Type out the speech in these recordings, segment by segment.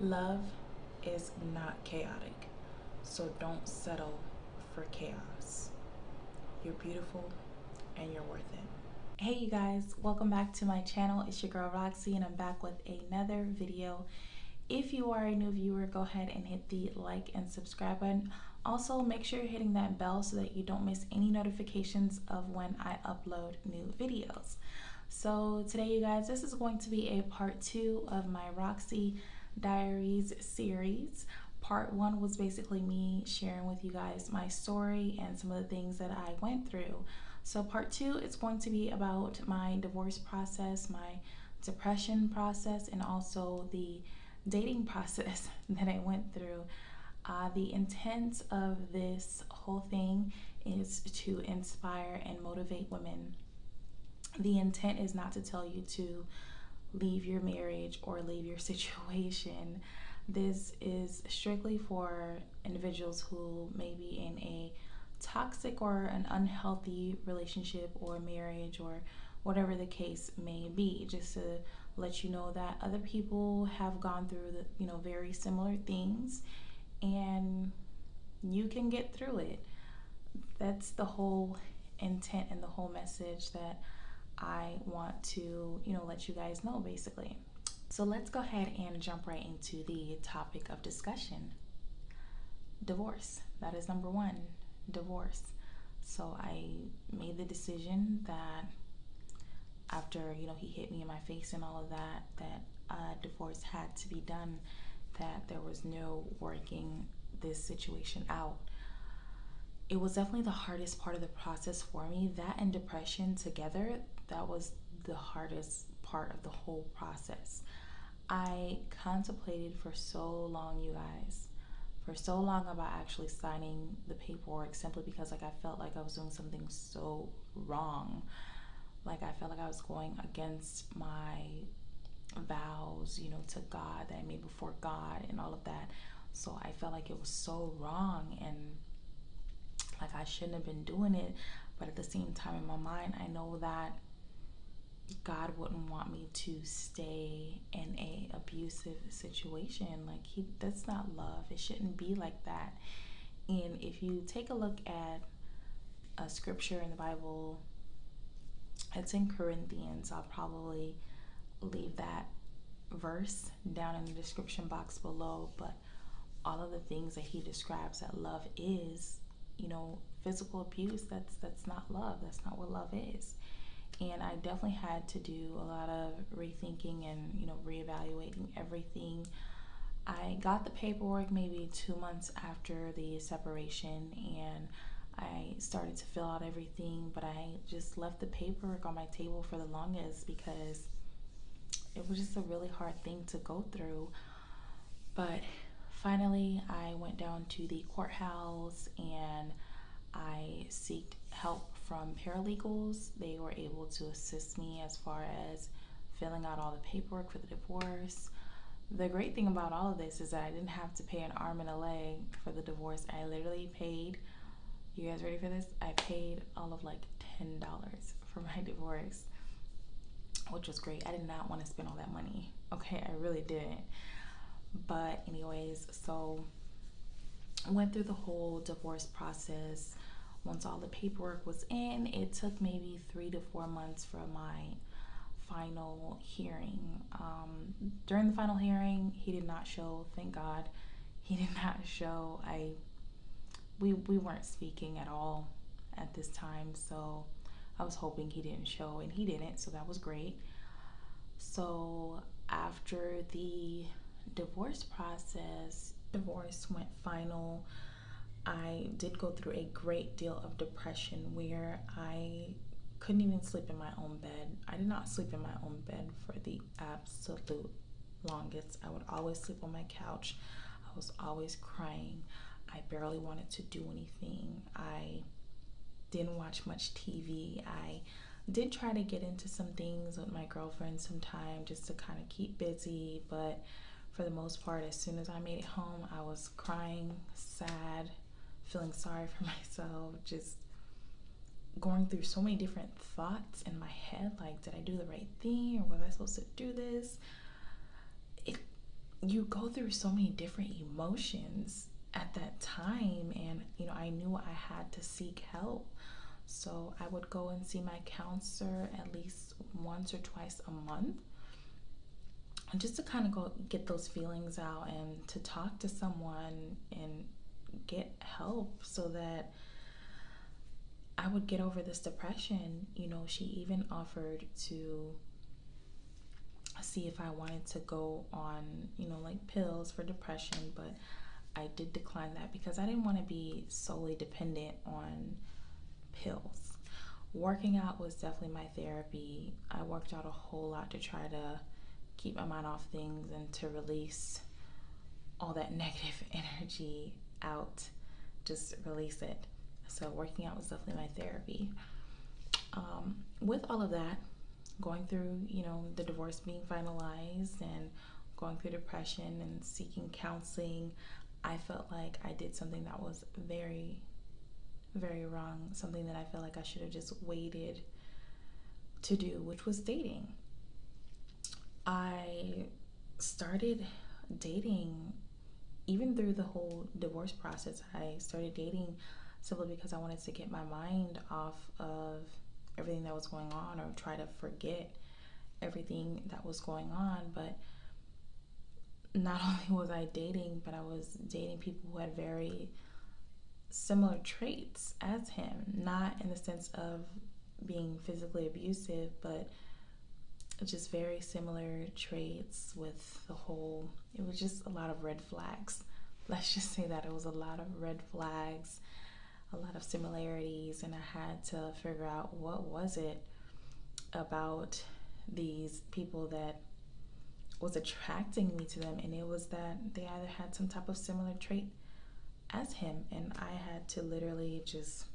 Love is not chaotic, so don't settle for chaos. You're beautiful and you're worth it. Hey you guys, welcome back to my channel. It's your girl Roxy and I'm back with another video. If you are a new viewer, go ahead and hit the like and subscribe button. Also, make sure you're hitting that bell so that you don't miss any notifications of when I upload new videos. So today you guys, this is going to be a part 2 of my Roxy Diaries series. Part 1 was basically me sharing with you guys my story and some of the things that I went through. So part 2 is going to be about my divorce process, my depression process, and also the dating process that I went through. The intent of this whole thing is to inspire and motivate women. The intent is not to tell you to leave your marriage or leave your situation. This is strictly for individuals who may be in a toxic or an unhealthy relationship or marriage or whatever the case may be, just to let you know that other people have gone through very similar things and you can get through it. That's the whole intent and the whole message that I want to let you guys know, basically. So let's go ahead and jump right into the topic of discussion. Divorce. That is number 1. Divorce. So I made the decision that after he hit me in my face and all of that divorce had to be done, that there was no working this situation out. It was definitely the hardest part of the process for me. That and depression together, that was the hardest part of the whole process. I contemplated for so long, you guys, for so long about actually signing the paperwork, simply because I felt like I was doing something so wrong. Like I felt like I was going against my vows, to God that I made before God and all of that. So I felt like it was so wrong and like I shouldn't have been doing it. But at the same time, in my mind, I know that God wouldn't want me to stay in a abusive situation. Like that's not love. It shouldn't be like that. And if you take a look at a scripture in the Bible, it's in Corinthians. I'll probably leave that verse down in the description box below. But all of the things that he describes that love is, physical abuse, that's not love. That's not what love is. And I definitely had to do a lot of rethinking and reevaluating everything. I got the paperwork maybe 2 months after the separation, and I started to fill out everything, but I just left the paperwork on my table for the longest because it was just a really hard thing to go through. But finally I went down to the courthouse and I sought help from paralegals. They were able to assist me as far as filling out all the paperwork for the divorce. The great thing about all of this is that I didn't have to pay an arm and a leg for the divorce. I literally paid, you guys ready for this? I paid all of like $10 for my divorce, which was great. I did not want to spend all that money. Okay, I really didn't. But anyways, so I went through the whole divorce process. Once all the paperwork was in, it took maybe 3 to 4 months for my final hearing. During the final hearing, he did not show, thank God. He did not show. We weren't speaking at all at this time, so I was hoping he didn't show, and he didn't, so that was great. So after the divorce process, divorce went final, I did go through a great deal of depression where I couldn't even sleep in my own bed. I did not sleep in my own bed for the absolute longest. I would always sleep on my couch. I was always crying. I barely wanted to do anything. I didn't watch much TV. I did try to get into some things with my girlfriend sometime just to kind of keep busy, but for the most part, as soon as I made it home, I was crying, sad, feeling sorry for myself, just going through so many different thoughts in my head, like, did I do the right thing, or was I supposed to do this? You go through so many different emotions at that time, and I knew I had to seek help. So I would go and see my counselor at least once or twice a month, just to kind of go get those feelings out and to talk to someone and get help so that I would get over this depression. She even offered to see if I wanted to go on, like pills for depression, but I did decline that because I didn't want to be solely dependent on pills. Working out was definitely my therapy. I worked out a whole lot to try to keep my mind off things and to release all that negative energy out, just release it. So working out was definitely my therapy. With all of that, going through, the divorce being finalized and going through depression and seeking counseling, I felt like I did something that was very, very wrong, something that I felt like I should have just waited to do, which was dating. I started dating even through the whole divorce process. I started dating simply because I wanted to get my mind off of everything that was going on, or try to forget everything that was going on. But not only was I dating, but I was dating people who had very similar traits as him, not in the sense of being physically abusive, but just very similar traits. With the whole, it was just a lot of red flags. Let's just say that it was a lot of red flags, a lot of similarities, and I had to figure out what was it about these people that was attracting me to them. And it was that they either had some type of similar trait as him, and I had to literally just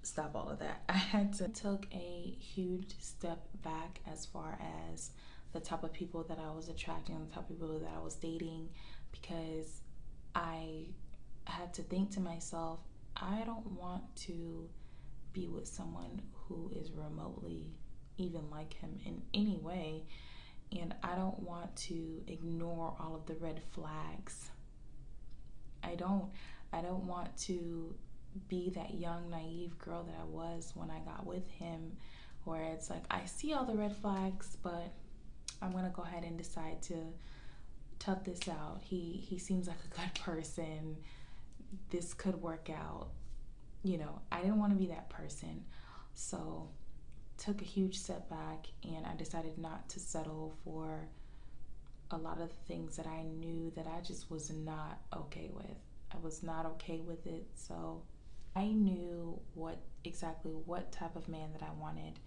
stop all of that. I took a huge step back as far as the type of people that I was attracting, the type of people that I was dating, because I had to think to myself, I don't want to be with someone who is remotely even like him in any way, and I don't want to ignore all of the red flags. I don't want to be that young naive girl that I was when I got with him, where it's like I see all the red flags, but I'm gonna go ahead and decide to tough this out. He seems like a good person. This could work out. I didn't want to be that person. So took a huge step back, and I decided not to settle for a lot of the things that I knew that I just was not okay with. I was not okay with it. So I knew exactly what type of man that I wanted,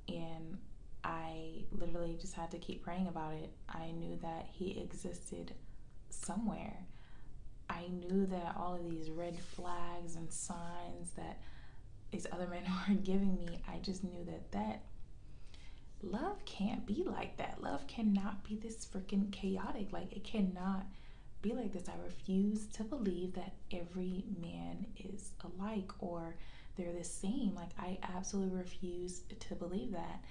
and I literally just had to keep praying about it. I knew that he existed somewhere. I knew that all of these red flags and signs that these other men were giving me, I just knew that love can't be like that. Love cannot be this freaking chaotic. Like, it cannot be like this. I refuse to believe that every man is alike or they're the same. Like, I absolutely refuse to believe that.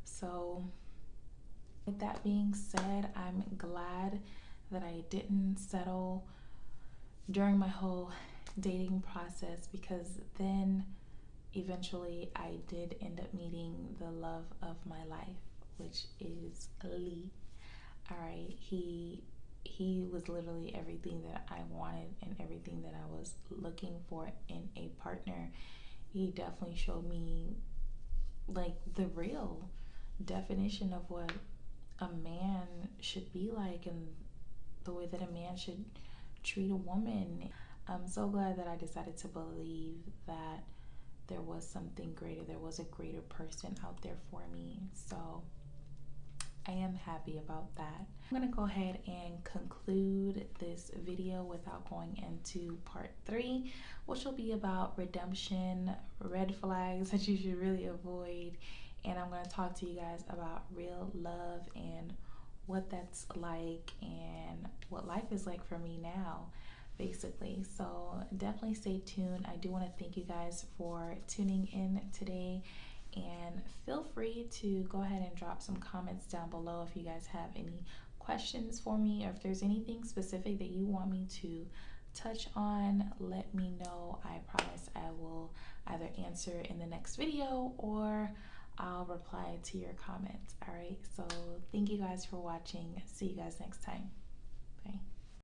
So with that being said, I'm glad that I didn't settle during my whole dating process, because then eventually I did end up meeting the love of my life, which is Lee. All right, he was literally everything that I wanted and everything that I was looking for in a partner. He definitely showed me like the real definition of what a man should be like, and the way that a man should treat a woman. I'm so glad that I decided to believe that there was something greater, there was a greater person out there for me. So I am happy about that. I'm gonna go ahead and conclude this video without going into part 3, which will be about redemption, red flags that you should really avoid, and I'm gonna talk to you guys about real love and what that's like and what life is like for me now. basically. So definitely stay tuned. I do want to thank you guys for tuning in today, and feel free to go ahead and drop some comments down below if you guys have any questions for me, or if there's anything specific that you want me to touch on. Let me know. I promise I will either answer in the next video or I'll reply to your comments. All right, so thank you guys for watching. See you guys next time. Bye.